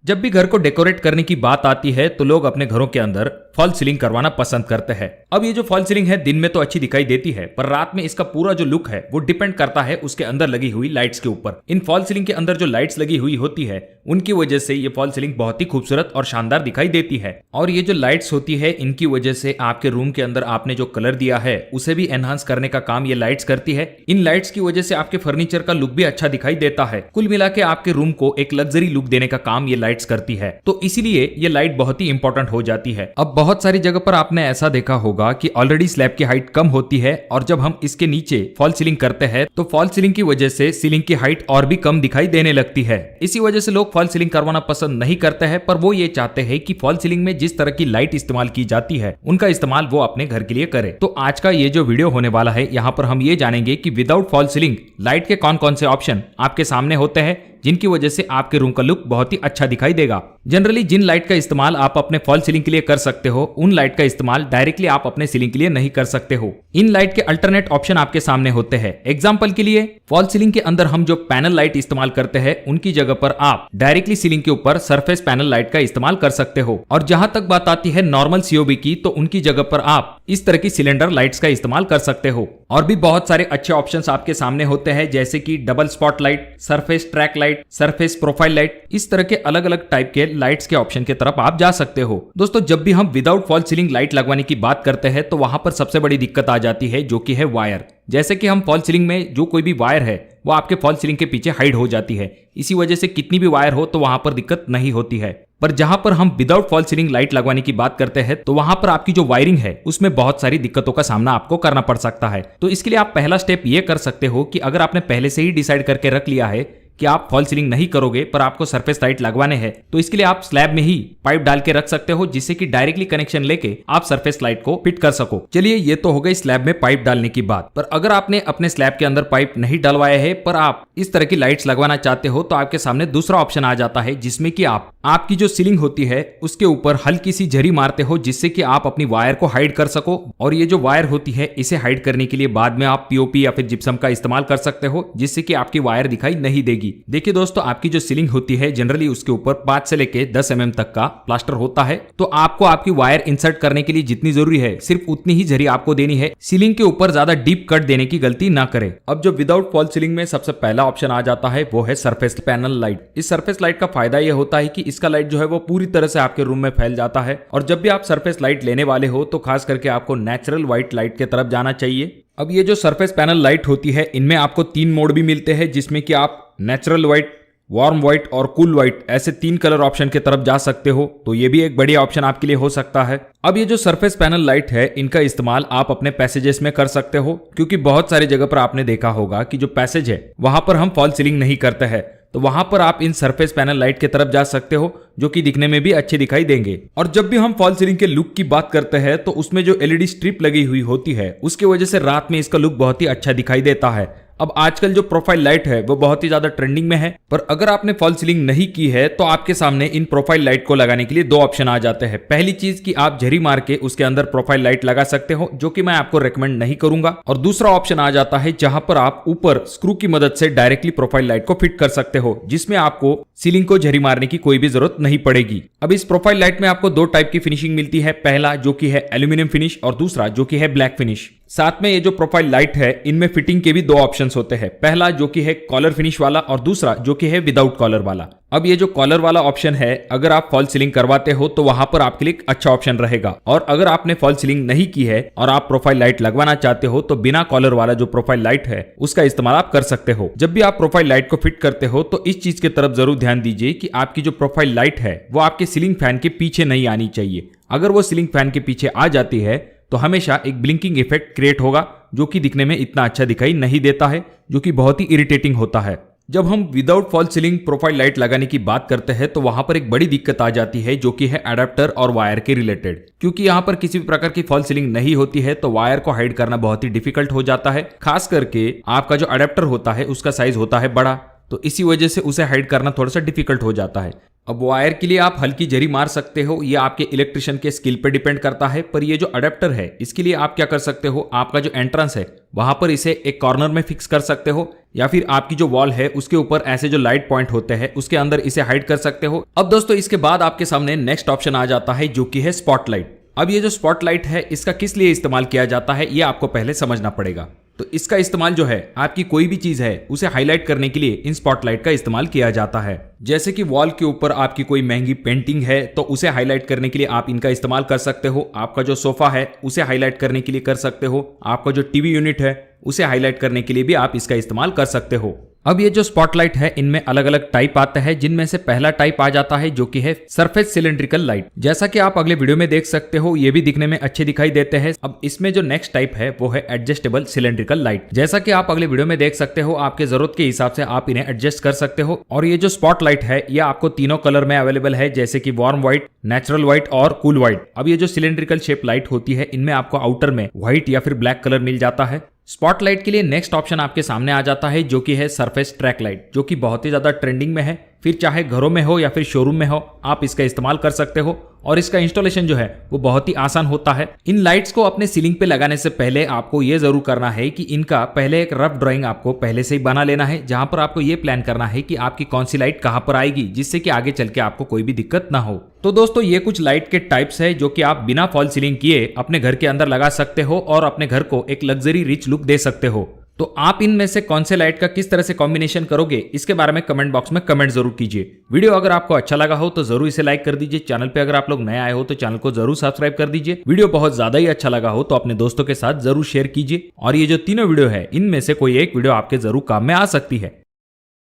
जब भी घर को डेकोरेट करने की बात आती है तो लोग अपने घरों के अंदर फॉल सीलिंग करवाना पसंद करते हैं। अब ये जो फॉल सीलिंग है दिन में तो अच्छी दिखाई देती है, पर रात में इसका पूरा जो लुक है वो डिपेंड करता है उसके अंदर लगी हुई लाइट्स के ऊपर। इन फॉल सीलिंग के अंदर जो लाइट्स लगी हुई होती है उनकी वजह से ये फॉल सीलिंग बहुत ही खूबसूरत और शानदार दिखाई देती है। और ये जो लाइट्स होती है इनकी वजह से आपके रूम के अंदर आपने जो कलर दिया है उसे भी एनहांस करने का काम ये लाइट्स करती है। इन लाइट्स की वजह से आपके फर्नीचर का लुक भी अच्छा दिखाई देता है। कुल मिला के आपके रूम को एक लग्जरी लुक देने का काम ये लाइट्स करती है, तो इसीलिए ये लाइट बहुत ही इंपॉर्टेंट हो जाती है। अब बहुत सारी जगह पर आपने ऐसा देखा होगा कि ऑलरेडी स्लैब की हाइट कम होती है और जब हम इसके नीचे फॉल सीलिंग करते हैं तो फॉल सीलिंग की वजह से सीलिंग की हाइट और भी कम दिखाई देने लगती है। इसी वजह से लोग फॉल सीलिंग करवाना पसंद नहीं करते हैं, पर वो ये चाहते हैं कि फॉल सीलिंग में जिस तरह की लाइट इस्तेमाल की जाती है उनका इस्तेमाल वो अपने घर के लिए करे। तो आज का ये जो वीडियो होने वाला है यहाँ पर हम ये जानेंगे कि विदाउट फॉल सीलिंग लाइट के कौन कौन से ऑप्शन आपके सामने होते हैं जिनकी वजह से आपके रूम का लुक बहुत ही अच्छा दिखाई देगा। जनरली जिन लाइट का इस्तेमाल आप अपने फॉल सीलिंग के लिए कर सकते हो उन लाइट का इस्तेमाल डायरेक्टली आप अपने सीलिंग के लिए नहीं कर सकते हो। इन लाइट के अल्टरनेट ऑप्शन आपके सामने होते हैं। एग्जांपल के लिए फॉल सीलिंग के अंदर हम जो पैनल लाइट इस्तेमाल करते हैं उनकी जगह पर आप डायरेक्टली सीलिंग के ऊपर सरफेस पैनल लाइट का इस्तेमाल कर सकते हो। और जहां तक बात आती है नॉर्मल सीओबी की, तो उनकी जगह पर आप इस तरह की सिलेंडर लाइट्स का इस्तेमाल कर सकते हो। और भी बहुत सारे अच्छे ऑप्शंस आपके सामने होते हैं जैसे कि double spot light, surface track light, surface profile light. इस तरह के अलग अलग टाइप के लाइट्स के ऑप्शन की तरफ आप जा सकते हो। दोस्तों जब भी हम विदाउट फॉल सीलिंग लाइट लगवाने की बात करते हैं तो वहां पर सबसे बड़ी दिक्कत आ जाती है जो कि है वायर। जैसे कि हम फॉल सीलिंग में जो कोई भी वायर है वो आपके फॉल सीलिंग के पीछे हाइड हो जाती है। इसी वजह से कितनी भी वायर हो तो वहां पर दिक्कत नहीं होती है। पर जहां पर हम विदाउट फॉल सीलिंग लाइट लगवाने की बात करते हैं तो वहां पर आपकी जो वायरिंग है उसमें बहुत सारी दिक्कतों का सामना आपको करना पड़ सकता है। तो इसके लिए आप पहला स्टेप ये कर सकते हो कि अगर आपने पहले से ही डिसाइड करके रख लिया है कि आप फॉल सीलिंग नहीं करोगे पर आपको सरफेस लाइट लगवाने हैं, तो इसके लिए आप स्लैब में ही पाइप डाल के रख सकते हो जिससे कि डायरेक्टली कनेक्शन लेके आप सरफेस लाइट को फिट कर सको। चलिए ये तो हो गई स्लैब में पाइप डालने की बात। पर अगर आपने अपने स्लैब के अंदर पाइप नहीं डलवाया है पर आप इस तरह की लाइट्स लगवाना चाहते हो तो आपके सामने दूसरा ऑप्शन आ जाता है जिसमें कि आप आपकी जो सीलिंग होती है उसके ऊपर हल्की सी झरी मारते हो जिससे कि आप अपनी वायर को हाइड कर सको। और ये जो वायर होती है इसे हाइड करने के लिए बाद में आप पीओपी या फिर जिप्सम का इस्तेमाल कर सकते हो जिससे कि आपकी वायर दिखाई नहीं देगी। देखिए दोस्तों आपकी जो सीलिंग होती है जनरली उसके ऊपर 5 से लेके 10 mm तक का प्लास्टर होता है, तो आपको आपकी वायर इंसर्ट करने के लिए जितनी जरूरी है सिर्फ उतनी ही झरी आपको देनी है। सीलिंग के ऊपर ज्यादा डीप कट देने की गलती ना करें। अब जो विदाउट फॉल सीलिंग में सबसे पहला ऑप्शन आ जाता है वो है सरफेस पैनल लाइट। इस सरफेस लाइट का फायदा यह होता है कि इसका लाइट जो है वो पूरी तरह से आपके रूम में फैल जाता है। और जब भी आप सरफेस लाइट लेने वाले हो तो खास करके आपको नेचुरल व्हाइट लाइट की तरफ जाना चाहिए। अब ये जो सरफेस पैनल लाइट होती है इनमें आपको 3 मोड भी मिलते हैं जिसमें कि आप नेचुरल व्हाइट, वार्म व्हाइट और कूल व्हाइट ऐसे 3 कलर ऑप्शन की तरफ जा सकते हो। तो ये भी एक बढ़िया ऑप्शन आपके लिए हो सकता है। अब ये जो सरफेस पैनल लाइट है इनका इस्तेमाल आप अपने पैसेजेस में कर सकते हो, क्योंकि बहुत सारी जगह पर आपने देखा होगा कि जो पैसेज है वहां पर हम फॉल सीलिंग नहीं करते हैं, तो वहां पर आप इन सरफेस पैनल लाइट की तरफ जा सकते हो जो कि दिखने में भी अच्छे दिखाई देंगे। और जब भी हम फॉल सीलिंग के लुक की बात करते हैं तो उसमें जो एलईडी स्ट्रिप लगी हुई होती है उसकी वजह से रात में इसका लुक बहुत ही अच्छा दिखाई देता है। अब आजकल जो प्रोफाइल लाइट है वो बहुत ही ज्यादा ट्रेंडिंग में है, पर अगर आपने फॉल सीलिंग नहीं की है तो आपके सामने इन प्रोफाइल लाइट को लगाने के लिए 2 ऑप्शन आ जाते हैं। पहली चीज कि आप झरी मार के उसके अंदर प्रोफाइल लाइट लगा सकते हो जो कि मैं आपको रेकमेंड नहीं करूंगा। और दूसरा ऑप्शन आ जाता है जहां पर आप ऊपर स्क्रू की मदद से डायरेक्टली प्रोफाइल लाइट को फिट कर सकते हो जिसमें आपको सीलिंग को झरी मारने की कोई भी जरूरत नहीं पड़ेगी। अब इस प्रोफाइल लाइट में आपको 2 टाइप की फिनिशिंग मिलती है, पहला जो कि है एल्यूमिनियम फिनिश और दूसरा जो कि है ब्लैक फिनिश। साथ में ये जो प्रोफाइल लाइट है इनमें फिटिंग के भी 2 ऑप्शंस होते हैं, पहला जो कि है कॉलर फिनिश वाला और दूसरा जो कि है विदाउट कॉलर वाला। अब ये जो कॉलर वाला ऑप्शन है अगर आप फॉल सीलिंग करवाते हो तो वहां पर आपके लिए अच्छा ऑप्शन रहेगा। और अगर आपने फॉल सीलिंग नहीं की है और आप प्रोफाइल लाइट लगवाना चाहते हो तो बिना कॉलर वाला जो प्रोफाइल लाइट है उसका इस्तेमाल आप कर सकते हो। जब भी आप प्रोफाइल लाइट को फिट करते हो तो इस चीज की तरफ जरूर ध्यान दीजिए कि आपकी जो प्रोफाइल लाइट है वो आपके सीलिंग फैन के पीछे नहीं आनी चाहिए। अगर वो सीलिंग फैन के पीछे आ जाती है तो हमेशा एक ब्लिंकिंग इफेक्ट क्रिएट होगा जो कि दिखने में इतना अच्छा दिखाई नहीं देता है, जो कि बहुत ही इरिटेटिंग होता है। जब हम without fall ceiling profile light लगाने की बात करते हैं तो वहां पर एक बड़ी दिक्कत आ जाती है जो कि है अडेप्टर और वायर के रिलेटेड, क्योंकि यहाँ पर किसी भी प्रकार की फॉल सीलिंग नहीं होती है तो वायर को हाइड करना बहुत ही डिफिकल्ट हो जाता है। खास करके आपका जो अडेप्टर होता है उसका साइज होता है बड़ा, तो इसी वजह से उसे हाइड करना थोड़ा सा डिफिकल्ट हो जाता है। अब वायर के लिए आप हल्की जरी मार सकते हो, ये आपके इलेक्ट्रिशियन के स्किल पे डिपेंड करता है। पर ये जो अडेप्टर है इसके लिए आप क्या कर सकते हो, आपका जो एंट्रेंस है वहां पर इसे एक कॉर्नर में फिक्स कर सकते हो, या फिर आपकी जो वॉल है उसके ऊपर ऐसे जो लाइट पॉइंट होते हैं उसके अंदर इसे हाइड कर सकते हो। अब दोस्तों इसके बाद आपके सामने नेक्स्ट ऑप्शन आ जाता है जो कि है स्पॉटलाइट। अब ये जो स्पॉटलाइट है इसका किस लिए इस्तेमाल किया जाता है ये आपको पहले समझना पड़ेगा। तो इसका इस्तेमाल जो है आपकी कोई भी चीज है उसे हाईलाइट करने के लिए इन स्पॉटलाइट का इस्तेमाल किया जाता है। जैसे कि वॉल के ऊपर आपकी कोई महंगी पेंटिंग है तो उसे हाईलाइट करने के लिए आप इनका इस्तेमाल कर सकते हो। आपका जो सोफा है उसे हाईलाइट करने के लिए कर सकते हो। आपका जो टीवी यूनिट है उसे हाईलाइट करने के लिए भी आप इसका इस्तेमाल कर सकते हो। अब ये जो स्पॉटलाइट है इनमें अलग अलग टाइप आते हैं, जिनमें से पहला टाइप आ जाता है जो कि है सरफेस सिलेंड्रिकल लाइट। जैसा कि आप अगले वीडियो में देख सकते हो ये भी दिखने में अच्छे दिखाई देते हैं। अब इसमें जो नेक्स्ट टाइप है वो है एडजस्टेबल सिलेंड्रिकल लाइट। जैसा कि आप अगले वीडियो में देख सकते हो आपके जरूरत के हिसाब से आप इन्हें एडजस्ट कर सकते हो। और ये जो स्पॉटलाइट है ये आपको तीनों कलर में अवेलेबल है, जैसे कि वार्म व्हाइट, नेचुरल व्हाइट और कूल व्हाइट। अब ये जो सिलेंड्रिकल शेप लाइट होती है इनमें आपको आउटर में व्हाइट या फिर ब्लैक कलर मिल जाता है। स्पॉटलाइट के लिए नेक्स्ट ऑप्शन आपके सामने आ जाता है जो कि है सरफेस ट्रैक लाइट, जो कि बहुत ही ज्यादा ट्रेंडिंग में है। फिर चाहे घरों में हो या फिर शोरूम में हो आप इसका इस्तेमाल कर सकते हो और इसका इंस्टॉलेशन जो है वो बहुत ही आसान होता है। इन लाइट्स को अपने सीलिंग पे लगाने से पहले आपको ये जरूर करना है कि इनका पहले एक रफ ड्राइंग आपको पहले से ही बना लेना है, जहां पर आपको ये प्लान करना है कि आपकी कौन सी लाइट कहां पर आएगी, जिससे कि आगे चल के आपको कोई भी दिक्कत ना हो। तो दोस्तों ये कुछ लाइट के टाइप्स है जो कि आप बिना फॉल सीलिंग किए अपने घर के अंदर लगा सकते हो और अपने घर को एक लग्जरी रिच लुक दे सकते हो। तो आप इनमें से कौन से लाइट का किस तरह से कॉम्बिनेशन करोगे इसके बारे में कमेंट बॉक्स में कमेंट जरूर कीजिए। वीडियो अगर आपको अच्छा लगा हो तो जरूर इसे लाइक कर दीजिए। चैनल पे अगर आप लोग नए आए हो तो चैनल को जरूर सब्सक्राइब कर दीजिए। वीडियो बहुत ज्यादा ही अच्छा लगा हो तो अपने दोस्तों के साथ जरूर शेयर कीजिए। और ये जो तीनों वीडियो है इनमें से कोई एक वीडियो आपके जरूर काम में आ सकती है।